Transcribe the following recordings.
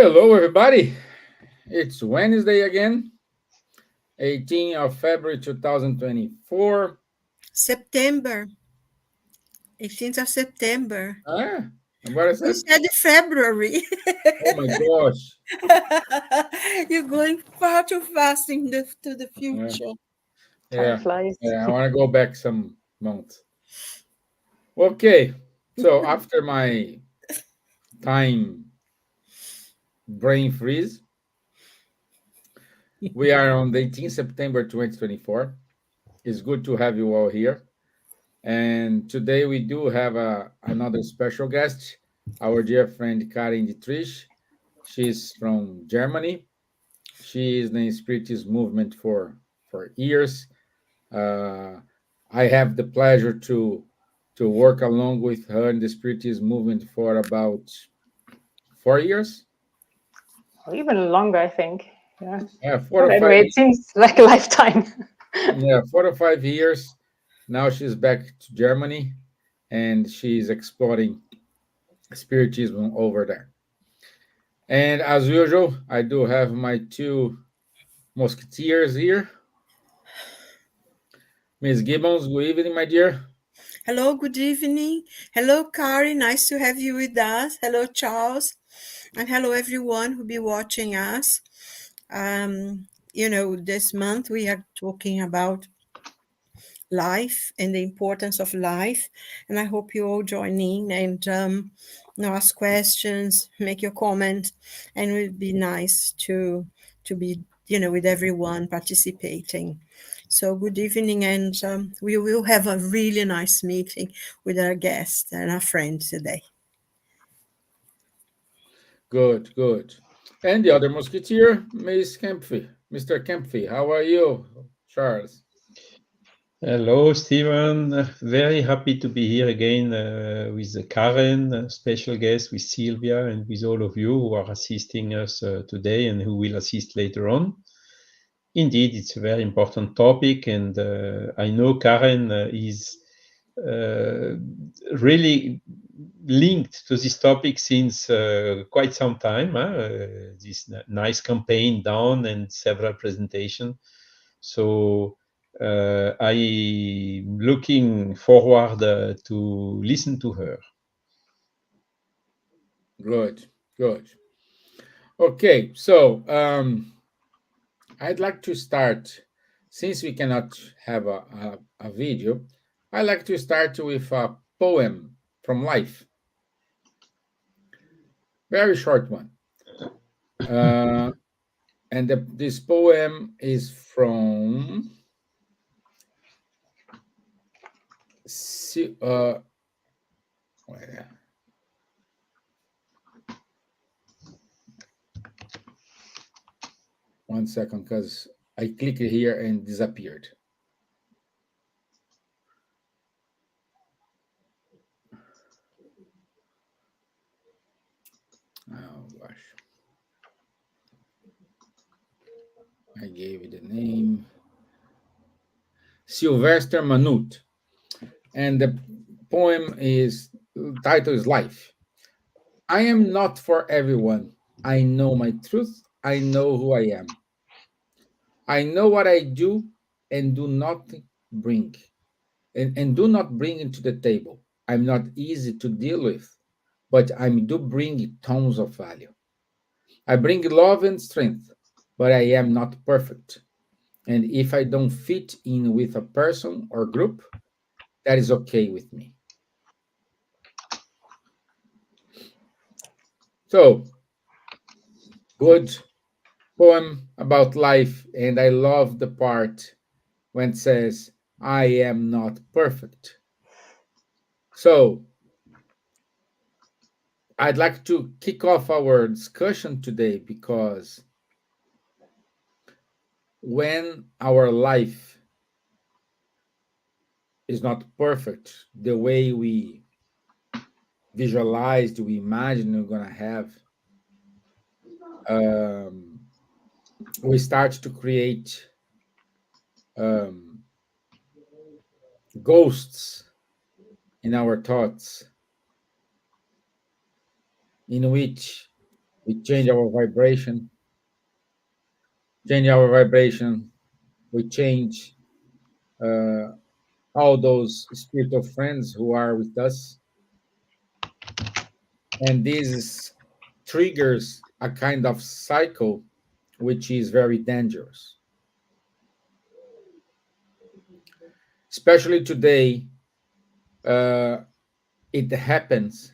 Hello, everybody. It's Wednesday again, 18th of February 2024. September, 18th of September. Ah, and what I You said? said February. Oh my gosh. You're going far too fast to the Yeah, future. Time yeah, flies. yeah. I want to go back some months. Okay, so after my time brain freeze, we are on the 18th September 2024. It's good to have you all here. And today we do have another special guest, our dear friend Karin Dietrich. She's from Germany. She is in the Spiritist movement for years. Uh, I have the pleasure to work along with her in the Spiritist movement for about 4 years. Or even longer, I think. Yeah. Yeah, four But or five. anyway, it seems like a lifetime. Yeah, 4 or 5 years. Now she's back to Germany, and she's exploring Spiritism over there. And as usual, I do have my two musketeers here. Miss Gibbons, good evening, my dear. Hello, good evening. Hello, Kari. Nice to have you with us. Hello, Charles. And hello, everyone who'll be watching us. This month we are talking about life and the importance of life. And I hope you all join in and ask questions, make your comments, and it would be nice to be with everyone participating. So good evening, and we will have a really nice meeting with our guest and our friend today. Good, good. And the other musketeer, Miss Kempf. Mr. Kempf, how are you, Charles? Hello, Stevan. Very happy to be here again with Karen, special guest with Silvia, and with all of you who are assisting us today and who will assist later on. Indeed, it's a very important topic, and I know Karen is uh, really linked to this topic since quite some time. This nice campaign done and several presentations. So I'm looking forward to listen to her. Good, good. Okay, so I'd like to start, since we cannot have a video, I'd like to start with a poem from life, very short one. Uh, and this poem is from wait, 1 second, because I clicked here and disappeared. Oh gosh, I gave it a name. Sylvester Manute, and the poem is title is Life. I am not for everyone. I know my truth. I know who I am. I know what I do and do not bring and do not bring into the table. I'm not easy to deal with, but I do bring tons of value. I bring love and strength, but I am not perfect. And if I don't fit in with a person or group, that is okay with me. So, good poem about life. And I love the part when it says, I am not perfect. So, I'd like to kick off our discussion today because when our life is not perfect, the way we visualized, we imagine we're going to have, um, we start to create um, ghosts in our thoughts in which we change our vibration. Change our vibration, we change uh, all those spiritual friends who are with us, and this triggers a kind of cycle which is very dangerous. Especially today, uh, it happens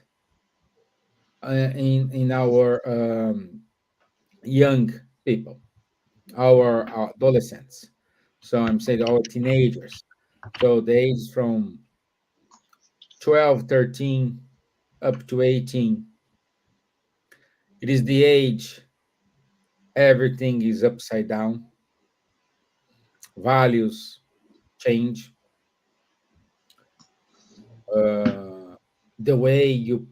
in our young people, our adolescents. So I'm saying our teenagers. So the age from 12, 13 up to 18. It is the age everything is upside down, values change, uh, the way you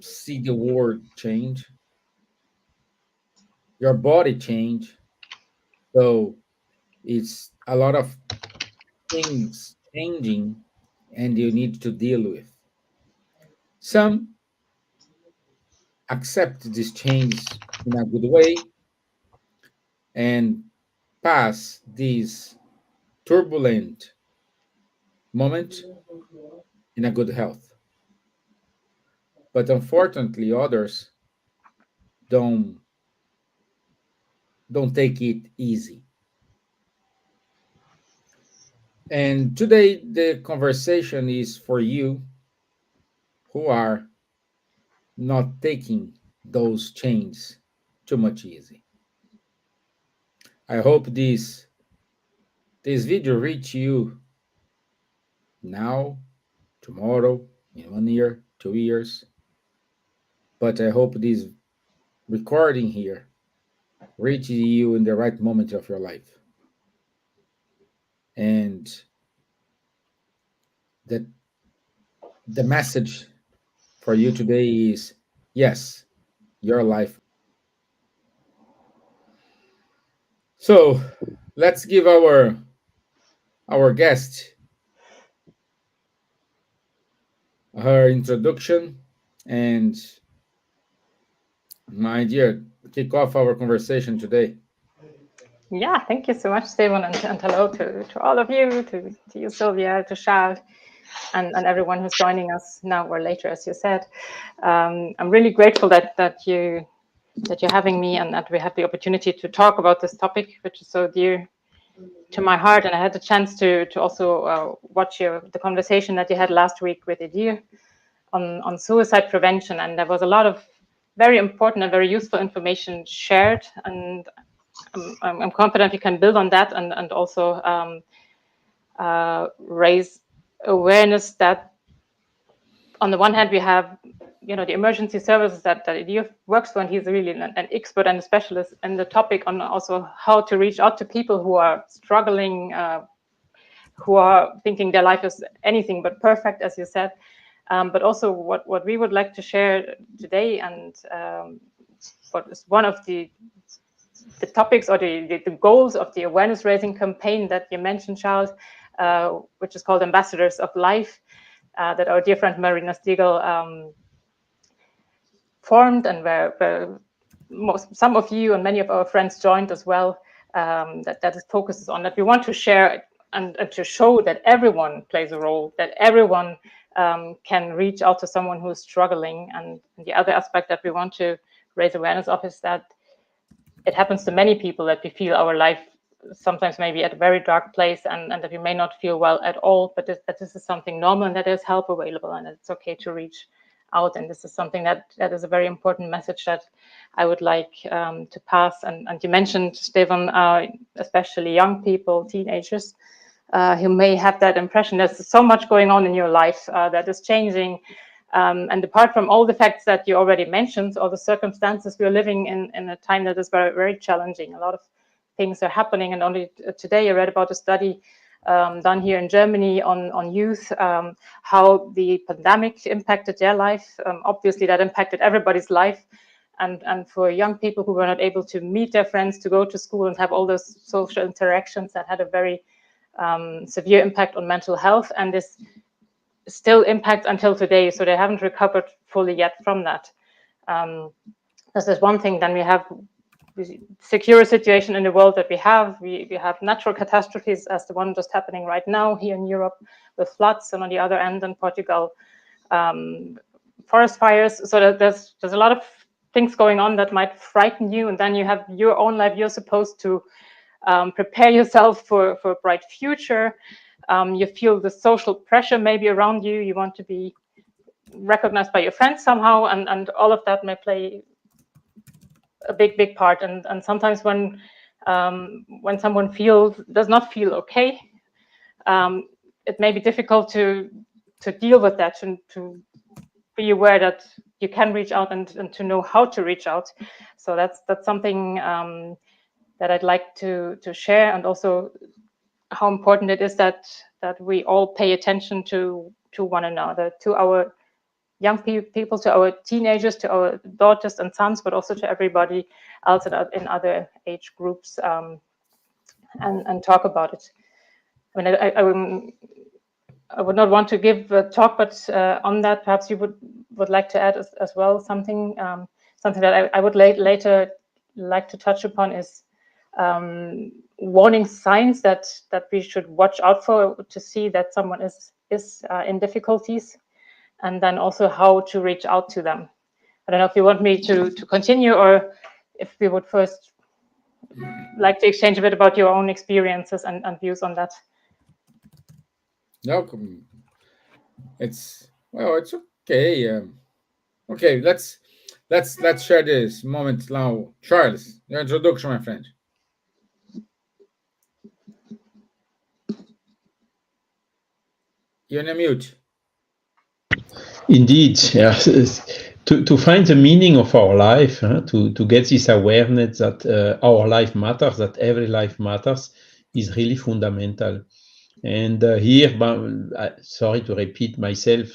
see the world change, your body change. So it's a lot of things changing, and you need to deal with. Some accept this change in a good way and pass this turbulent moment in a good health. But unfortunately, others don't don't take it easy. And today the conversation is for you who are not taking those chains too much easy. I hope this video reach you now, tomorrow, in 1 year, 2 years. But I hope this recording here reaches you in the right moment of your life. And that the message for you today is yes, your life. So let's give our guest her introduction and my dear, kick off our conversation today. Yeah, thank you so much, Stevan, and hello to all of you, to you, Silvia, to Charles, and everyone who's joining us now or later, as you said. I'm really grateful that you're having me and that we have the opportunity to talk about this topic, which is so dear to my heart. And I had the chance to also watch the conversation that you had last week with Edir on suicide prevention, and there was a lot of very important and very useful information shared, and I'm confident we can build on that and also raise awareness that on the one hand we have the emergency services that Edir works for, and he's really an expert and a specialist in the topic on also how to reach out to people who are struggling, who are thinking their life is anything but perfect, as you said. But also what we would like to share today, and what is one of the topics or the goals of the awareness raising campaign that you mentioned, Charles, which is called Ambassadors of Life, that our dear friend Marina Stiegel formed, and where some of you and many of our friends joined as well, that focuses on that. We want to share and to show that everyone plays a role, that everyone can reach out to someone who is struggling. And the other aspect that we want to raise awareness of is that it happens to many people that we feel our life sometimes maybe at a very dark place, and that we may not feel well at all, but that this is something normal and that there's help available and it's okay to reach out. And this is something that is a very important message that I would like to pass. And you mentioned, Stevan, especially young people, teenagers, who may have that impression there's so much going on in your life that is changing. And apart from all the facts that you already mentioned, all the circumstances we're living in a time that is very, very challenging. A lot of things are happening. And only today I read about a study done here in Germany on youth, how the pandemic impacted their life. Obviously, that impacted everybody's life. And for young people who were not able to meet their friends, to go to school and have all those social interactions, that had a very severe impact on mental health. And this still impacts until today. So they haven't recovered fully yet from that. This is one thing. Then we have the secure situation in the world that we have. We have natural catastrophes as the one just happening right now here in Europe with floods, and on the other end in Portugal, forest fires. So that there's a lot of things going on that might frighten you, and then you have your own life. You're supposed to prepare yourself for a bright future. You feel the social pressure maybe around you. You want to be recognized by your friends somehow, and all of that may play a big part. And sometimes when someone does not feel okay, it may be difficult to deal with that, to be aware that you can reach out and to know how to reach out. So that's something that I'd like to share, and also how important it is that we all pay attention to one another, to our young people, to our teenagers, to our daughters and sons, but also to everybody else in other age groups, and talk about it. I mean, I would not want to give a talk, but on that, perhaps you would like to add as well something. Something that I would later like to touch upon is warning signs that we should watch out for, to see that someone is in difficulties, and then also how to reach out to them. I don't know if you want me to continue, or if we would first like to exchange a bit about your own experiences and views on that. No, it's okay. Okay, let's share this moment now. Charles, your introduction, my friend. You're on mute. Indeed, yeah. To find the meaning of our life, to get this awareness that our life matters, that every life matters, is really fundamental. And here, sorry to repeat myself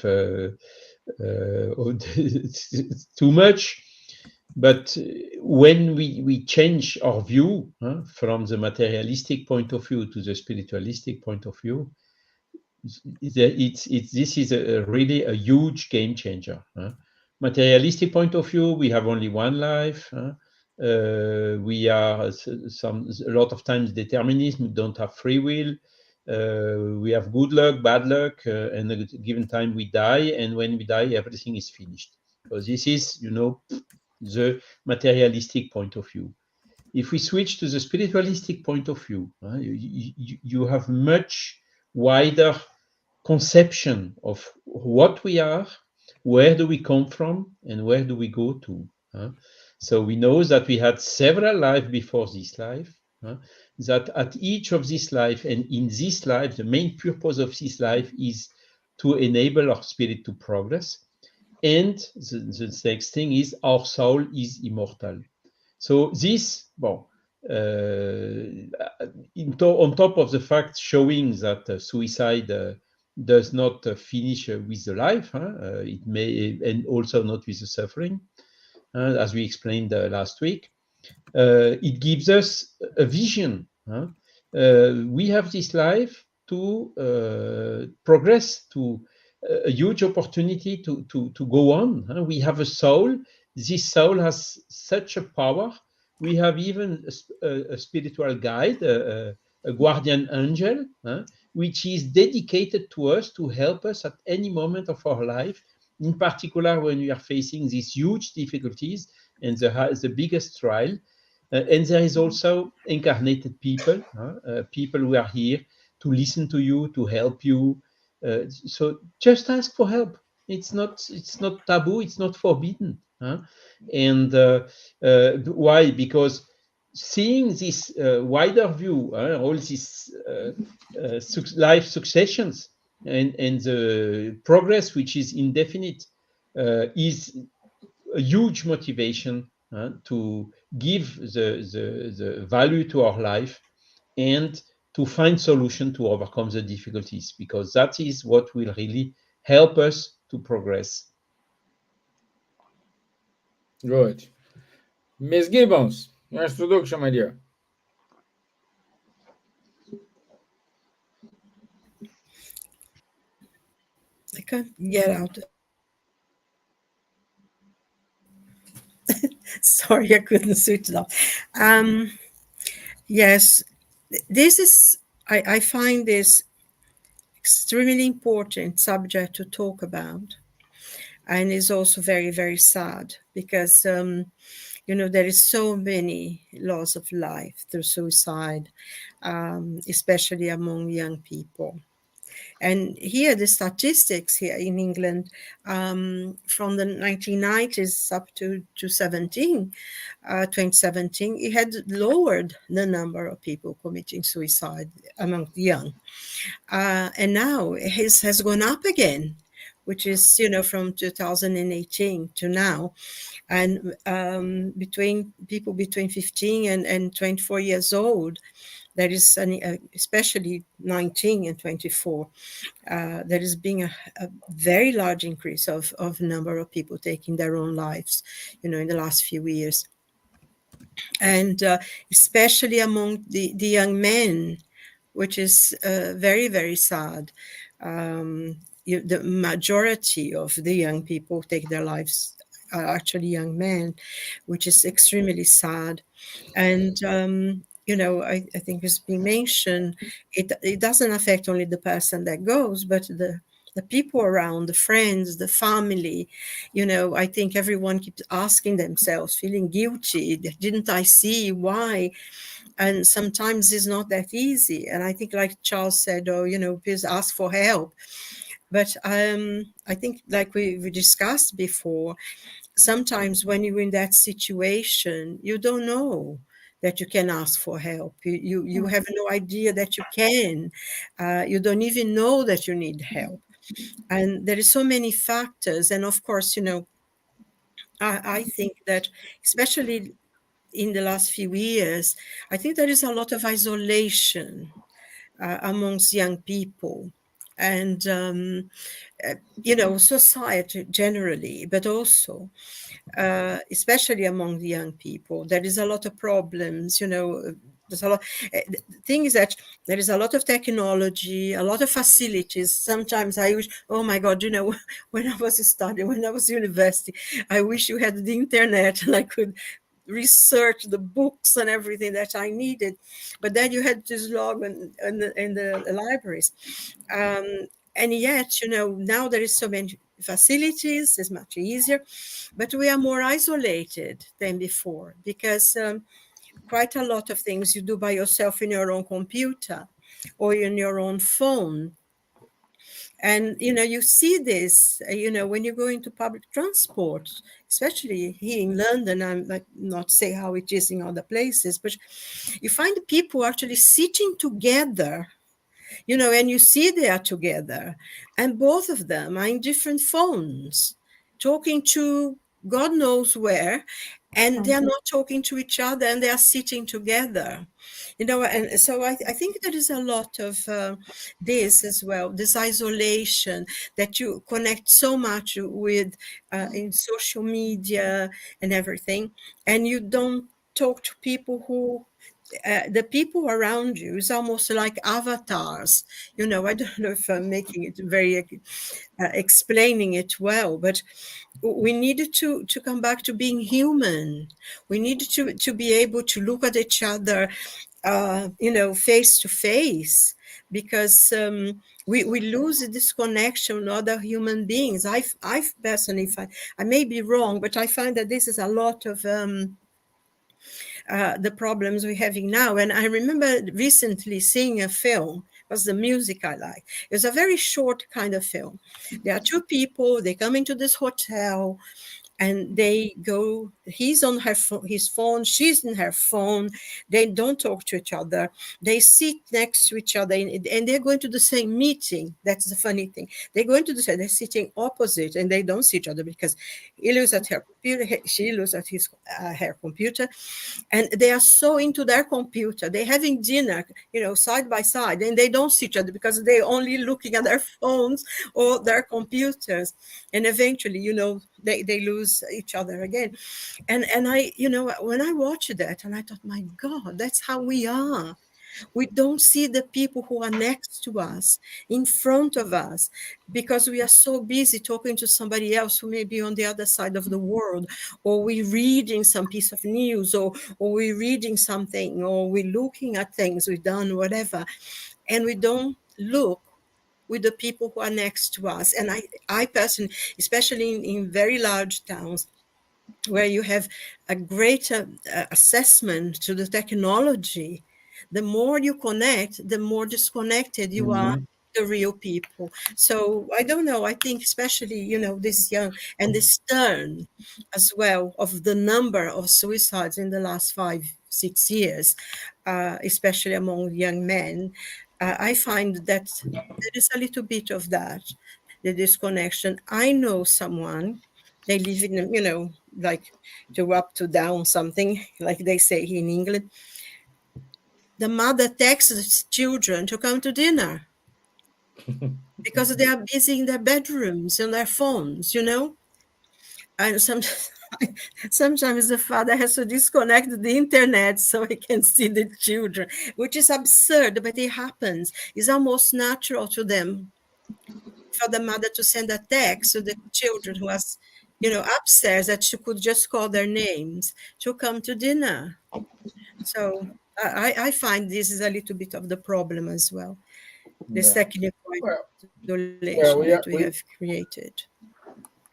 too much, but when we change our view from the materialistic point of view to the spiritualistic point of view, this is really a huge game changer. Materialistic point of view, we have only one life. We are a lot of times determinism. We don't have free will. We have good luck, bad luck, and at a given time we die. And when we die, everything is finished. So this is, the materialistic point of view. If we switch to the spiritualistic point of view, you have much wider conception of what we are, where do we come from, and where do we go to. So we know that we had several lives before this life, that at each of this life, and in this life, the main purpose of this life is to enable our spirit to progress. And the next thing is our soul is immortal. So this, on top of the fact showing that suicide does not finish with the life, it may, and also not with the suffering, as we explained last week. It gives us a vision. We have this life to progress, to a huge opportunity to go on. We have a soul. This soul has such a power. We have even a spiritual guide, a guardian angel, which is dedicated to us to help us at any moment of our life, in particular when we are facing these huge difficulties and the biggest trial. And there is also incarnated people, people who are here to listen to you, to help you. So just ask for help. It's not taboo. It's not forbidden. And why? Because seeing this wider view, all these life successions and the progress, which is indefinite, is a huge motivation to give the value to our life and to find solution to overcome the difficulties, because that is what will really help us to progress. Good. Miss Gibbons, your introduction, my dear. I can't get out. Sorry, I couldn't switch it off. Yes, this is, I find this extremely important subject to talk about. And is also very, very sad because, there is so many loss of life through suicide, especially among young people. And here, the statistics here in England, from the 1990s up to 2017, it had lowered the number of people committing suicide among the young. And now it has gone up again, which is, from 2018 to now. And between people between 15 and 24 years old, there is, especially 19 and 24, there has been a very large increase of number of people taking their own lives, in the last few years. And especially among the young men, which is very, very sad. The majority of the young people take their lives are actually young men, which is extremely sad. And, I think it's been mentioned, it doesn't affect only the person that goes, but the people around, the friends, the family. I think everyone keeps asking themselves, feeling guilty. Didn't I see why? And sometimes it's not that easy. And I think, like Charles said, please ask for help. But I think, like we discussed before, sometimes when you're in that situation, you don't know that you can ask for help. You have no idea that you can. You don't even know that you need help. And there is so many factors. And of course, I think that especially in the last few years, I think there is a lot of isolation amongst young people. And, society generally, but also, especially among the young people, there is a lot of problems, there's a lot. The thing is that there is a lot of technology, a lot of facilities. Sometimes I wish, oh my God, when I was studying, when I was university, I wish you had the internet and I could research the books and everything that I needed. But then you had to log in the libraries. And yet, now there is so many facilities, it's much easier, but we are more isolated than before because quite a lot of things you do by yourself in your own computer or in your own phone. And, you see this, when you go into public transport, especially here in London. I'm like not say how it is in other places, but you find people actually sitting together, and you see they are together, and both of them are in different phones, talking to God knows where, and they are not talking to each other, and they are sitting together. And so I think there is a lot of this as well, this isolation that you connect so much with in social media and everything, and you don't talk to people who the people around you is almost like avatars. I don't know if I'm making it very explaining it well, but we needed to come back to being human. We needed to be able to look at each other face to face, because we lose this connection with other human beings. I've personally find, I may be wrong, but I find that this is a lot of the problems we're having now. And I remember recently seeing a film. It was the music I like. It was a very short kind of film. There are two people, they come into this hotel, and they go, he's on his phone, she's on her phone. They don't talk to each other. They sit next to each other, and they're going to the same meeting. That's the funny thing. They're going to they're sitting opposite, and they don't see each other because he looks at her computer, she looks at her computer, and they are so into their computer. They're having dinner, side by side, and they don't see each other because they're only looking at their phones or their computers. And eventually, they lose each other again. And I, when I watched that, and I thought, my God, that's how we are. We don't see the people who are next to us, in front of us, because we are so busy talking to somebody else who may be on the other side of the world, or we're reading some piece of news, or we're reading something, or we're looking at things we've done, whatever, and we don't look with the people who are next to us. And I personally, especially in very large towns, where you have a greater assessment to the technology, the more you connect, the more disconnected you are Mhm. the real people. So I don't know, I think especially, this young, and this turn as well of the number of suicides in the last 5-6 years, especially among young men, I find that there is a little bit of that, the disconnection. I know someone, they live in, like to up to down something, like they say in England. The mother texts children to come to dinner because they are busy in their bedrooms on their phones, And sometimes the father has to disconnect the internet so he can see the children, which is absurd, but it happens. It's almost natural to them for the mother to send a text to the children who are, upstairs, that she could just call their names to come to dinner. So I find this is a little bit of the problem as well, this Yeah. technical Well, isolation that well, we we are, have we. created.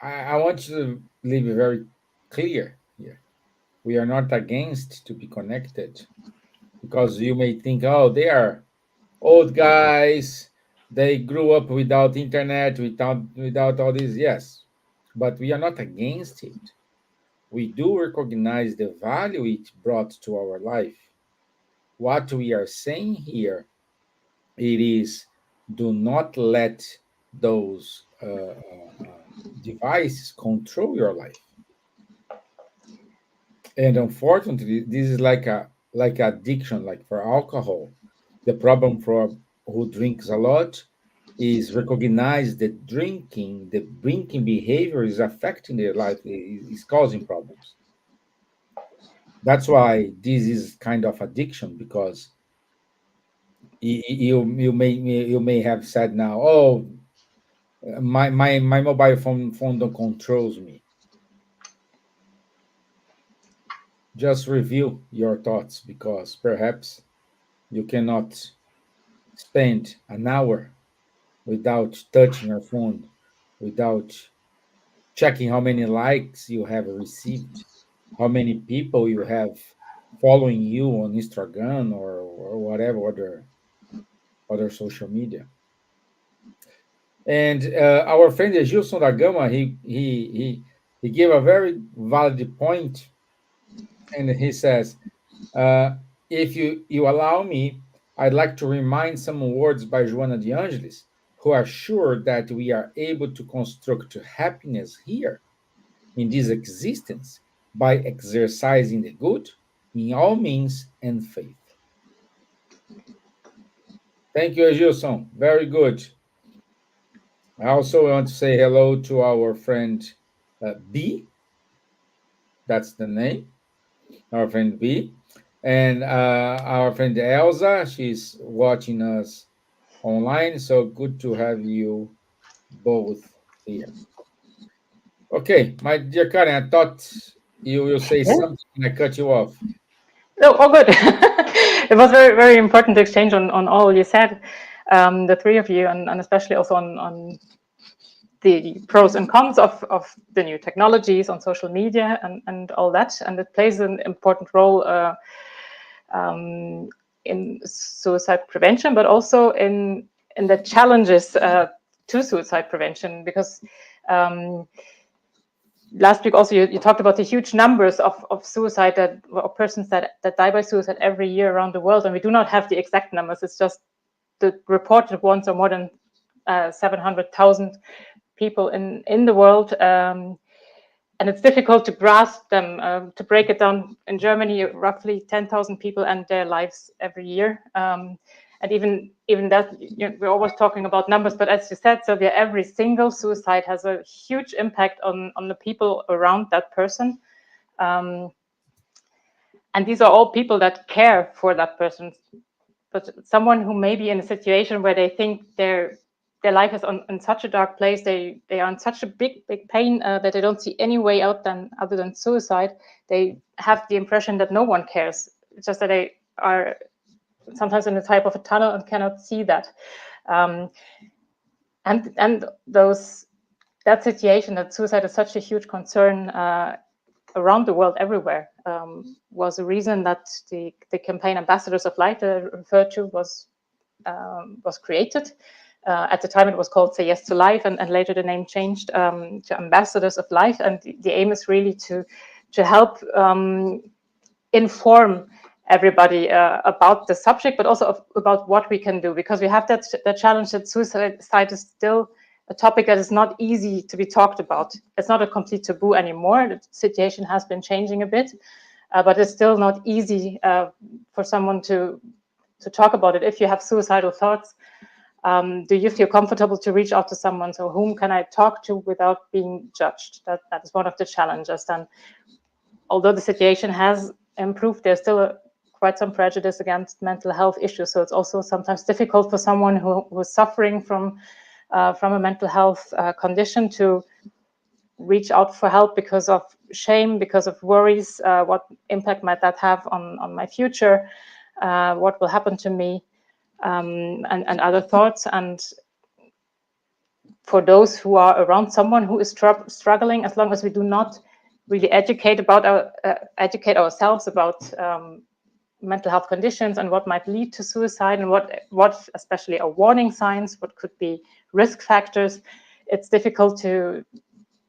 I want you to leave it very clear here. We are not against to be connected, because you may think, oh, they are old guys. They grew up without internet, without all this. Yes, but we are not against it. We do recognize the value it brought to our life. What we are saying here, it is, do not let those devices control your life. And unfortunately, this is like addiction, like for alcohol. The problem for who drinks a lot is recognize that the drinking behavior is affecting their life, is causing problems. That's why this is kind of addiction, because you may have said now, oh, my mobile phone don't controls me. Just review your thoughts, because perhaps you cannot spend an hour without touching your phone, without checking how many likes you have received, how many people you have following you on Instagram, or whatever other social media. And our friend Gilson da Gama, he gave a very valid point, and he says, uh, if you allow me, I'd like to remind some words by Joana de Angelis, who are sure that we are able to construct happiness here in this existence by exercising the good in all means and faith. Thank you, Gilson. Very good. I also want to say hello to our friend B. That's the name, our friend B. And our friend Elsa. She's watching us online. So good to have you both here. Okay, my dear Karen, I thought you will say Yeah. something and I cut you off. No, all good. It was very, very important to exchange on all you said, the three of you, and especially also on the pros and cons of the new technologies on social media and all that. And it plays an important role in suicide prevention, but also in the challenges to suicide prevention, because last week also you talked about the huge numbers of suicide or persons that die by suicide every year around the world, and we do not have the exact numbers. It's just the reported ones are more than 700,000 people in the world, and it's difficult to grasp them. To break it down, in Germany, roughly 10,000 people end their lives every year. And even that, we're always talking about numbers, but as you said, Silvia, every single suicide has a huge impact on the people around that person. And these are all people that care for that person. but someone who may be in a situation where they think their life is in such a dark place, they are in such a big pain that they don't see any way out other than suicide. They have the impression that no one cares. It's just that they are sometimes in a type of a tunnel and cannot see that. And that situation, that suicide is such a huge concern around the world, everywhere, was a reason that the campaign Ambassadors of Light that I referred to was created. At the time, it was called Say Yes to Life, and later the name changed to Ambassadors of Life. And the aim is really to help inform everybody about the subject, but also about what we can do, because we have that challenge that suicide is still a topic that is not easy to be talked about. It's not a complete taboo anymore. The situation has been changing a bit, but it's still not easy for someone to talk about it. If you have suicidal thoughts, do you feel comfortable to reach out to someone? So whom can I talk to without being judged? That is one of the challenges. And although the situation has improved, there's still quite some prejudice against mental health issues. So it's also sometimes difficult for someone who is suffering from a mental health condition to reach out for help because of shame, because of worries. What impact might that have on my future? What will happen to me? And other thoughts. And for those who are around someone who is struggling, as long as we do not really educate ourselves about mental health conditions and what might lead to suicide, and what especially are warning signs, what could be risk factors, it's difficult to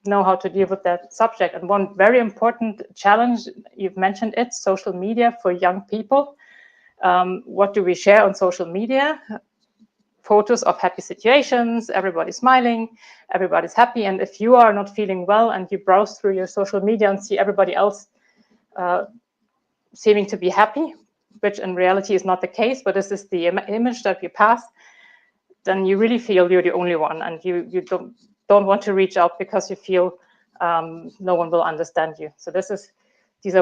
know how to deal with that subject. And one very important challenge, you've mentioned it, social media for young people. What do we share on social media? Photos of happy situations, everybody's smiling, everybody's happy. And if you are not feeling well and you browse through your social media and see everybody else seeming to be happy, which in reality is not the case, but this is the image that we pass, then you really feel you're the only one, and you don't want to reach out because you feel no one will understand you. So these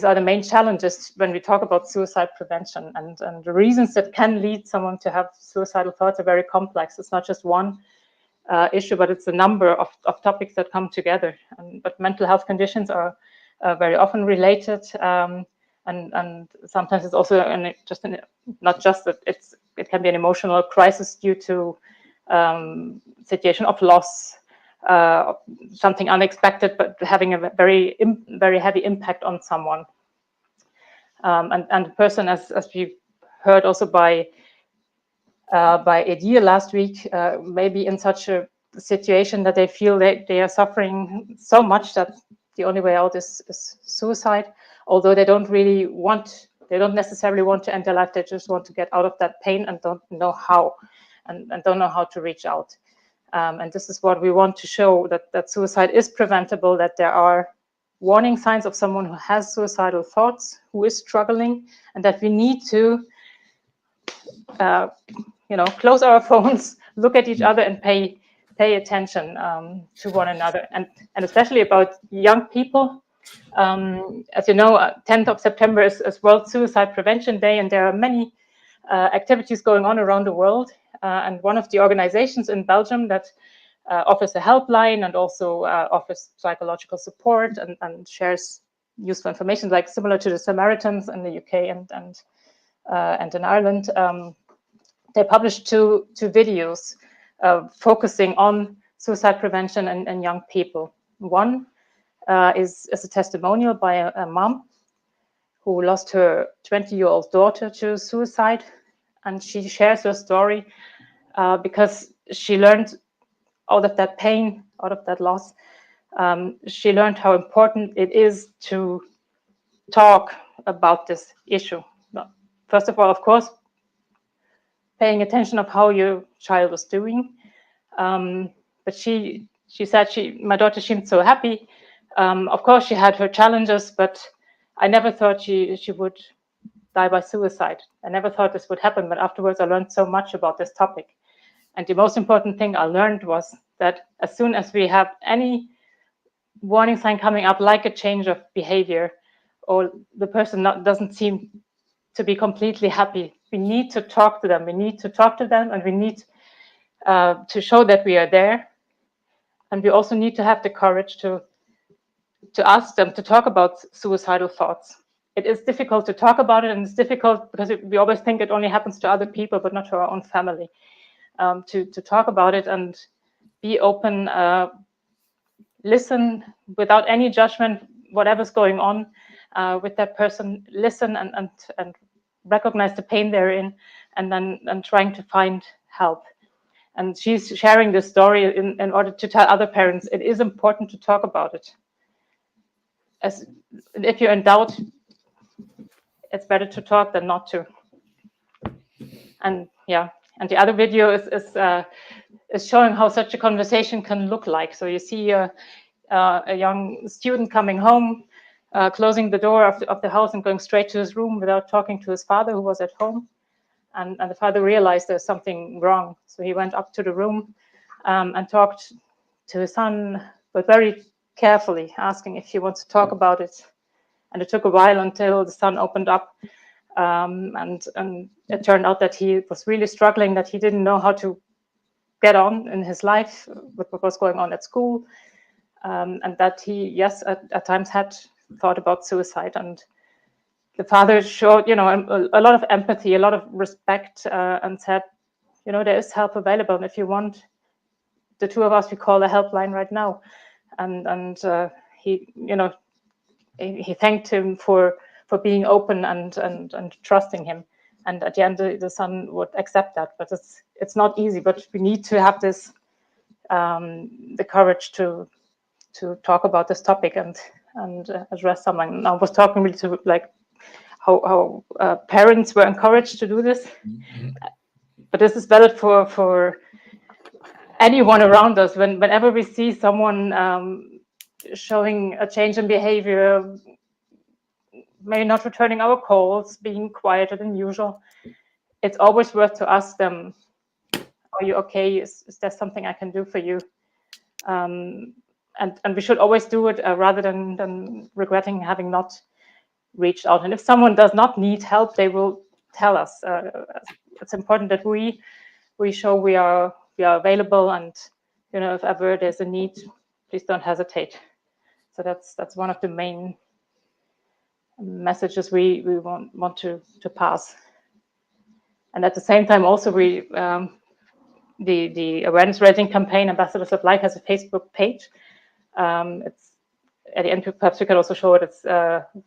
are the main challenges when we talk about suicide prevention, and the reasons that can lead someone to have suicidal thoughts are very complex. It's not just one issue, but it's a number of topics that come together. But mental health conditions are very often related, and sometimes it's also it can be an emotional crisis due to situation of loss, something unexpected, but having a very heavy impact on someone. And the person, as we heard also by Edith last week, maybe in such a situation that they feel they are suffering so much that the only way out is suicide, although they don't necessarily want to end their life. They just want to get out of that pain and don't know how, and don't know how to reach out. And this is what we want to show, that suicide is preventable, that there are warning signs of someone who has suicidal thoughts, who is struggling, and that we need to close our phones, look at each other, and pay attention to one another, and especially about young people. As you know, 10th of September is World Suicide Prevention Day, and there are many activities going on around the world. And one of the organizations in Belgium that offers a helpline and also offers psychological support and shares useful information, like similar to the Samaritans in the UK and in Ireland. They published two videos focusing on suicide prevention and young people. One is a testimonial by a mom who lost her 20-year-old daughter to suicide, and she shares her story because she learned out of that pain, out of that loss, she learned how important it is to talk about this issue. First of all, of course, paying attention of how your child was doing. But she said my daughter seemed so happy. Of course, she had her challenges, but I never thought she would die by suicide. I never thought this would happen, but afterwards I learned so much about this topic. And the most important thing I learned was that as soon as we have any warning sign coming up, like a change of behavior, or the person doesn't seem to be completely happy, we need to talk to them. We need to talk to them, and we need to show that we are there. And we also need to have the courage to ask them to talk about suicidal thoughts. It is difficult to talk about it, and it's difficult because we always think it only happens to other people, but not to our own family. To talk about it and be open, listen without any judgment, whatever's going on with that person, listen and recognize the pain they're in, and then trying to find help. And she's sharing this story in order to tell other parents it is important to talk about it. As if you're in doubt, it's better to talk than not to. And yeah, and the other video is showing how such a conversation can look like. So you see a young student coming home, closing the door of the house and going straight to his room without talking to his father, who was at home. And the father realized there's something wrong. So he went up to the room and talked to his son, but very carefully, asking if he wants to talk about it. And it took a while until the son opened up. And it turned out that he was really struggling, that he didn't know how to get on in his life with what was going on at school. And that he, yes, at times had thought about suicide. And the father showed, a lot of empathy, a lot of respect, and said, there is help available. And if you want, the two of us, we call a helpline right now. And he, he thanked him for being open and trusting him. And at the end, the son would accept that. But it's not easy. But we need to have this, the courage to talk about this topic and address someone. I was talking really to like how parents were encouraged to do this. But this is valid for anyone around us. Whenever we see someone showing a change in behavior, maybe not returning our calls, being quieter than usual, it's always worth to ask them, are you okay? Is there something I can do for you? And we should always do it rather than regretting having not reached out. And if someone does not need help, they will tell us. It's important that we show we are available, and if ever there's a need, please don't hesitate. So that's one of the main messages we want to pass. And at the same time, also we the awareness raising campaign Ambassadors of Life has a Facebook page. It's at the end, perhaps we can also show it. It's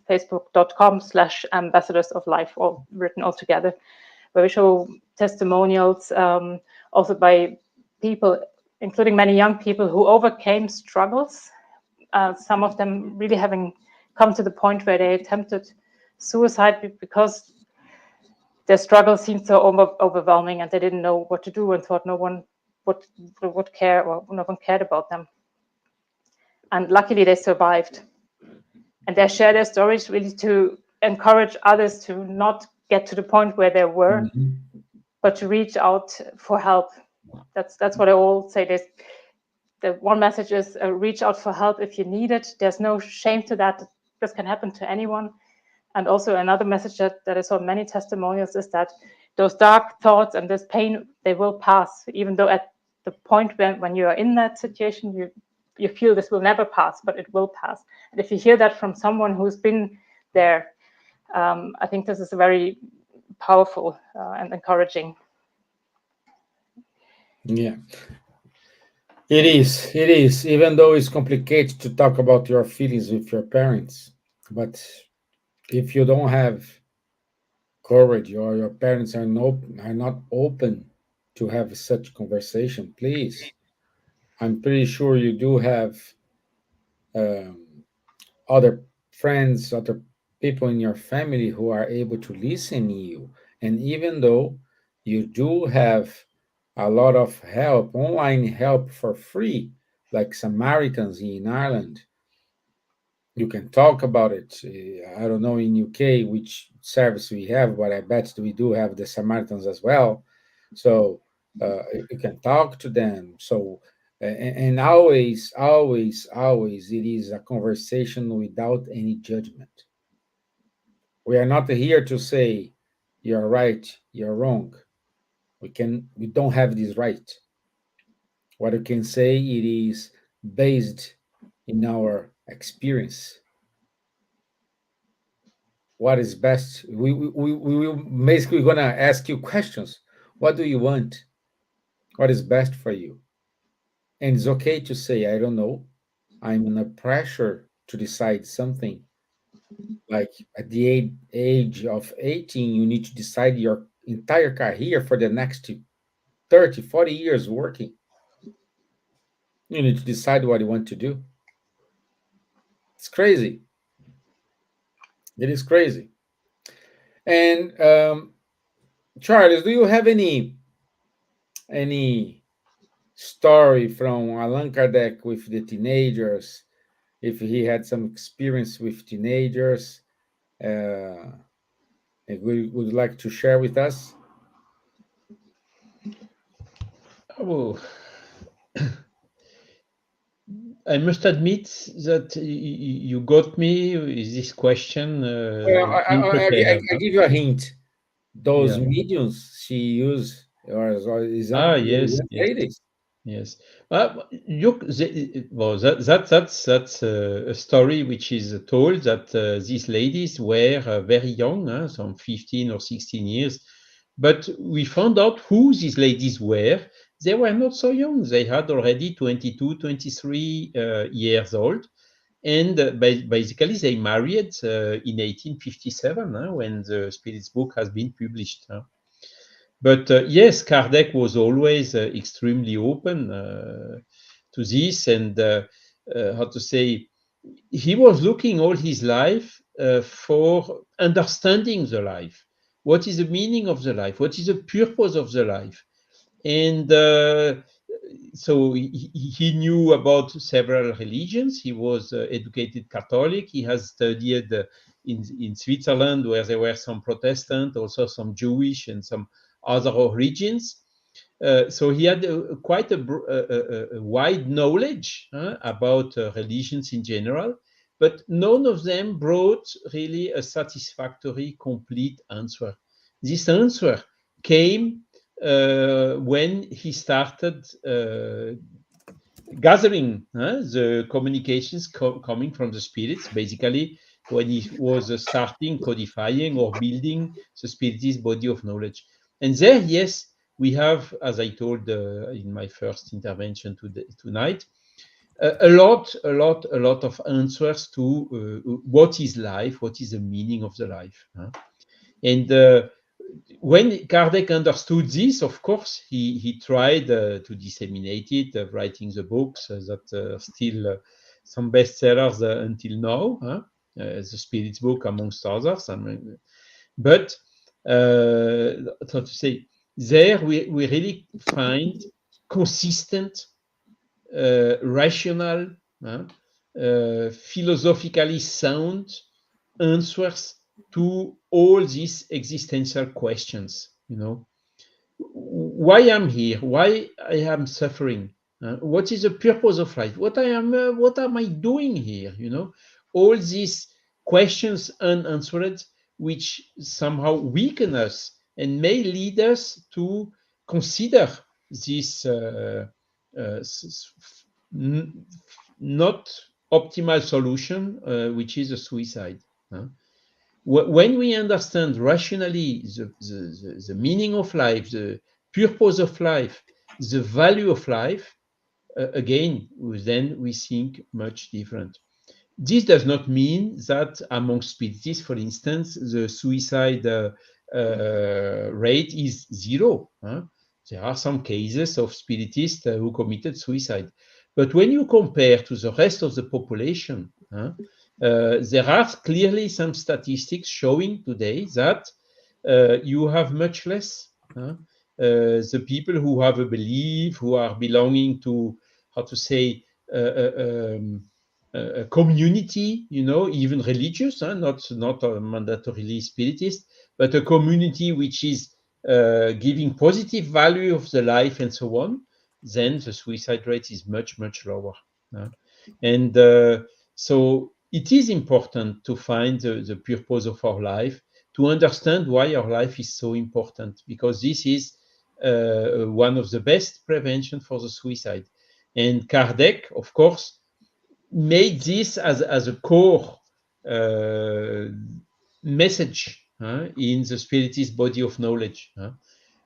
facebook.com/ambassadors of life, all written all together, where we show testimonials also by people, including many young people who overcame struggles. Some of them really having come to the point where they attempted suicide because their struggle seemed so overwhelming, and they didn't know what to do and thought no one would care, or no one cared about them. And luckily they survived. And they share their stories really to encourage others to not get to the point where they were, but to reach out for help. That's what I all say. The one message is reach out for help if you need it. There's no shame to that. This can happen to anyone. And also another message that I saw in many testimonials is that those dark thoughts and this pain, they will pass, even though at the point when you are in that situation, you feel this will never pass, but it will pass. And if you hear that from someone who's been there, I think this is very powerful and encouraging. Yeah, it is, even though it's complicated to talk about your feelings with your parents. But if you don't have courage, or your parents are not open to have such conversation, please, I'm pretty sure you do have other friends, other people in your family who are able to listen to you. And even though you do have a lot of help, online help for free, like Samaritans in Ireland, you can talk about it. I don't know in UK which service we have, but I bet we do have the Samaritans as well. So you can talk to them. So and always it is a conversation without any judgment. We are not here to say You're right, you're wrong. We don't have this right. What I can say, it is based in our experience. What is best? We will basically gonna ask you questions. What do you want? What is best for you? And it's okay to say, I don't know. I'm under pressure to decide something. Like at the age of 18, you need to decide your entire career for the next 30, 40 years working. You need to decide what you want to do. It's crazy. It is crazy. And Charles, do you have any story from Allan Kardec with the teenagers? If he had some experience with teenagers, would you like to share with us? Oh, I must admit that you got me with this question Well, unprepared. I give you a hint. Those Yeah. mediums she used or is Ah, young yes, yes, ladies. yes. Well, that's a story which is told that these ladies were very young, some 15 or 16 years. But we found out who these ladies were. They were not so young. They had already 22, 23 years old. And basically, they married in 1857 when the Spirit's book has been published. But yes, Kardec was always extremely open to this, and how to say, he was looking all his life for understanding the life. What is the meaning of the life? What is the purpose of the life? And so he knew about several religions. He was educated Catholic. He has studied in Switzerland, where there were some Protestant, also some Jewish, and some other origins. So he had quite a wide knowledge about religions in general, but none of them brought really a satisfactory, complete answer. This answer came when he started gathering the communications coming from the spirits, basically when he was starting codifying or building the spiritist body of knowledge. And there, yes, we have, as I told in my first intervention tonight, a lot of answers to what is life, what is the meaning of the life. And when Kardec understood this, of course, he tried to disseminate it, writing the books that are still some bestsellers until now, the Spirit's book, amongst others. But so to say, there we really find consistent, rational, philosophically sound answers to all these existential questions. Why I'm here, why I am suffering, what is the purpose of life, what am I doing here? All these questions unanswered, which somehow weaken us and may lead us to consider this not optimal solution, which is a suicide. When we understand rationally the meaning of life, the purpose of life, the value of life, again, then we think much different. This does not mean that among spiritists, for instance, the suicide rate is zero. There are some cases of spiritists who committed suicide. But when you compare to the rest of the population, there are clearly some statistics showing today that you have much less. The people who have a belief, who are belonging to, how to say, a community, even religious, not mandatorily spiritist, but a community which is giving positive value of the life and so on, then the suicide rate is much, much lower. And so it is important to find the purpose of our life, to understand why our life is so important, because this is one of the best prevention for the suicide. And Kardec, of course, made this as a core message in the Spiritist body of knowledge.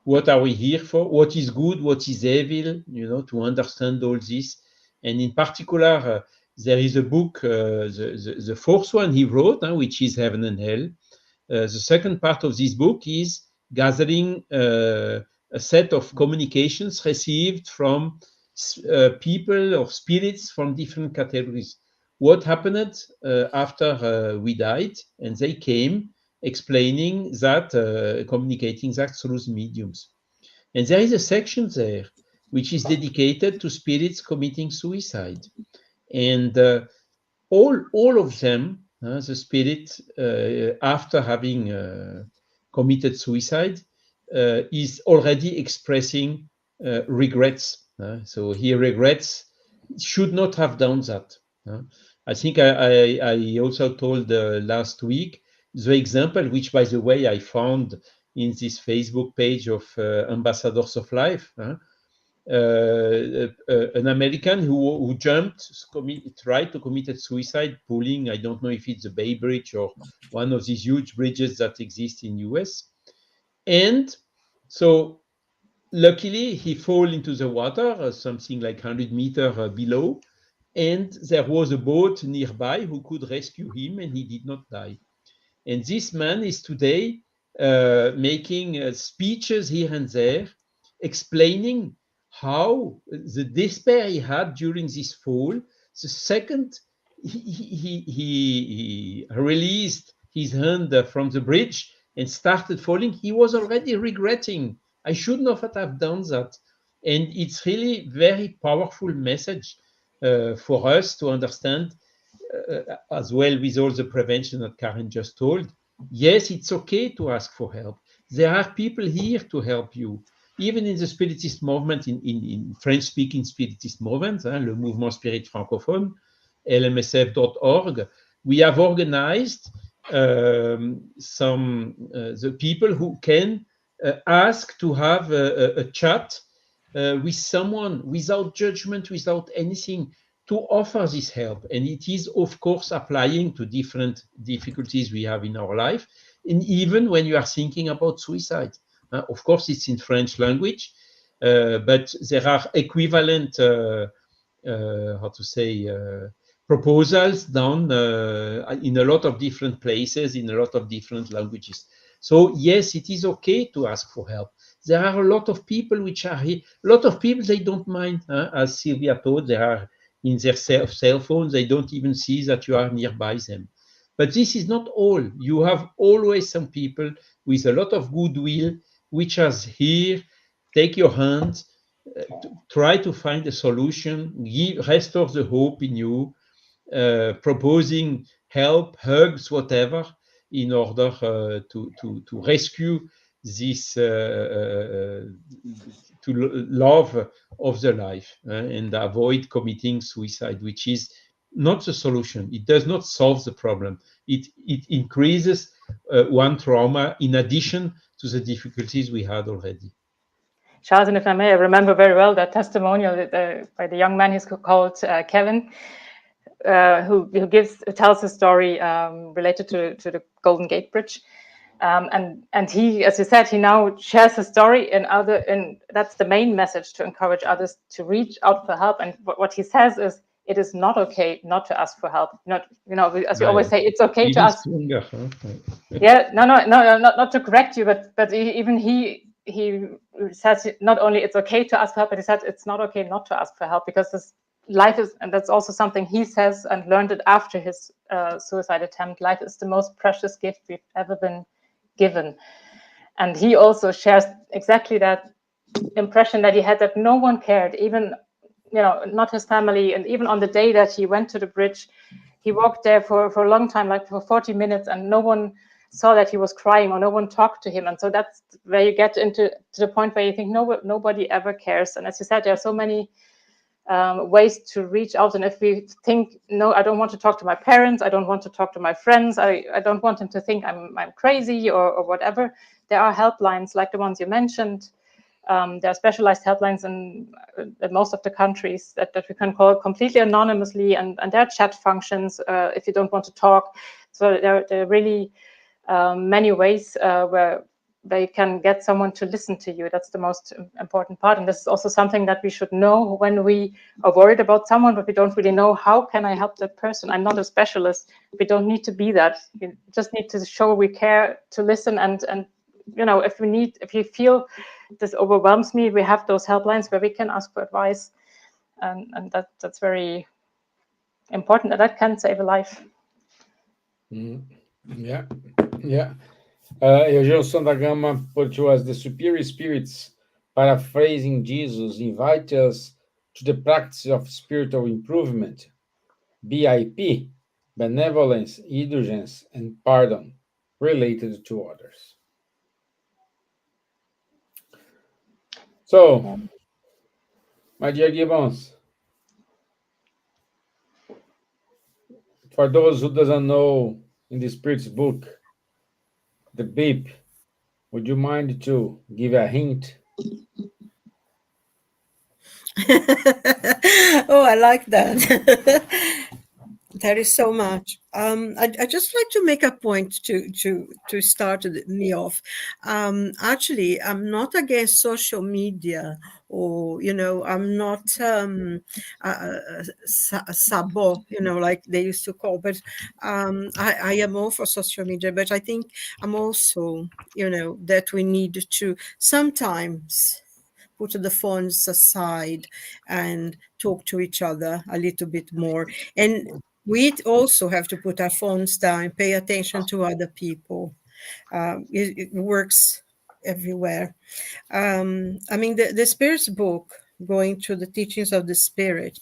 What are we here for? What is good? What is evil? To understand all this. And in particular, there is a book, the fourth one he wrote, which is Heaven and Hell. The second part of this book is gathering a set of communications received from people or spirits from different categories. What happened after we died, and they came explaining that, communicating that through mediums. And there is a section there which is dedicated to spirits committing suicide. And all of them, the spirit, after having committed suicide, is already expressing regrets. So he regrets, should not have done that. I think I also told last week the example, which, by the way, I found in this Facebook page of Ambassadors of Life. An American who jumped, tried to commit suicide, pulling, I don't know if it's the Bay Bridge or one of these huge bridges that exist in US. And so luckily he fell into the water, something like 100 meters below. And there was a boat nearby who could rescue him, and he did not die. And this man is today making speeches here and there, explaining how the despair he had during this fall, the second he released his hand from the bridge and started falling, he was already regretting, I should not have done that. And it's really very powerful message for us to understand, as well with all the prevention that Karen just told. Yes, it's okay to ask for help. There are people here to help you. Even in the Spiritist movement, in French-speaking Spiritist movement, le Mouvement Spirit Francophone, lmsf.org, we have organized the people who can ask to have a chat with someone without judgment, without anything, to offer this help. And it is, of course, applying to different difficulties we have in our life. And even when you are thinking about suicide, of course, it's in French language, but there are equivalent, proposals done in a lot of different places, in a lot of different languages. So yes, it is okay to ask for help. There are a lot of people which are here. A lot of people, they don't mind, as Silvia told, they are in their cell phones, they don't even see that you are nearby them. But this is not all. You have always some people with a lot of goodwill, which are here, take your hand, try to find a solution, restore the hope in you, proposing help, hugs, whatever, in order to rescue this to love of the life and avoid committing suicide, which is not the solution. It does not solve the problem. It increases one trauma in addition to the difficulties we had already. Charles, and if I may, I remember very well that testimonial by the young man who's called Kevin, who tells a story related to the Golden Gate Bridge. And he, as you said, he now shares his story and that's the main message, to encourage others to reach out for help. And what he says is, it is not okay not to ask for help. Not, as we always say, it's okay to ask. Yeah, not to correct you, but even he says not only it's okay to ask for help, but he said it's not okay not to ask for help, because this life is, and that's also something he says and learned it after his suicide attempt. Life is the most precious gift we've ever been given. And he also shares exactly that impression that he had, that no one cared, even not his family. And even on the day that he went to the bridge, he walked there for a long time, like for 40 minutes, and no one saw that he was crying, or no one talked to him. And so that's where you get to the point where you think nobody ever cares. And as you said, there are so many ways to reach out. And if we think, no, I don't want to talk to my parents, I don't want to talk to my friends, I don't want them to think I'm crazy or whatever, there are helplines like the ones you mentioned. There are specialized helplines in most of the countries that we can call completely anonymously, and there are chat functions if you don't want to talk. So there are really many ways where they can get someone to listen to you. That's the most important part. And this is also something that we should know when we are worried about someone, but we don't really know how can I help that person. I'm not a specialist. We don't need to be that. We just need to show we care, to listen, and you know, if you feel this overwhelms me, we have those helplines where we can ask for advice, and that's very important, and that can save a life. Yeah, yeah. Gilson da Gama put to us, the superior spirits, paraphrasing Jesus, invite us to the practice of spiritual improvement, BIP, benevolence, indulgence, and pardon related to others. So, my dear Gibbons, for those who doesn't know in the Spirit's book, the BIP, would you mind to give a hint? Oh, I like that. There is so much. I just like to make a point to start me off. Actually, I'm not against social media, or I'm not sabo, like they used to call. But I am all for social media. But I think I'm also, that we need to sometimes put the phones aside and talk to each other a little bit more. And we also have to put our phones down, pay attention to other people. It works everywhere. I mean, the Spirit's book, going through the teachings of the Spirit,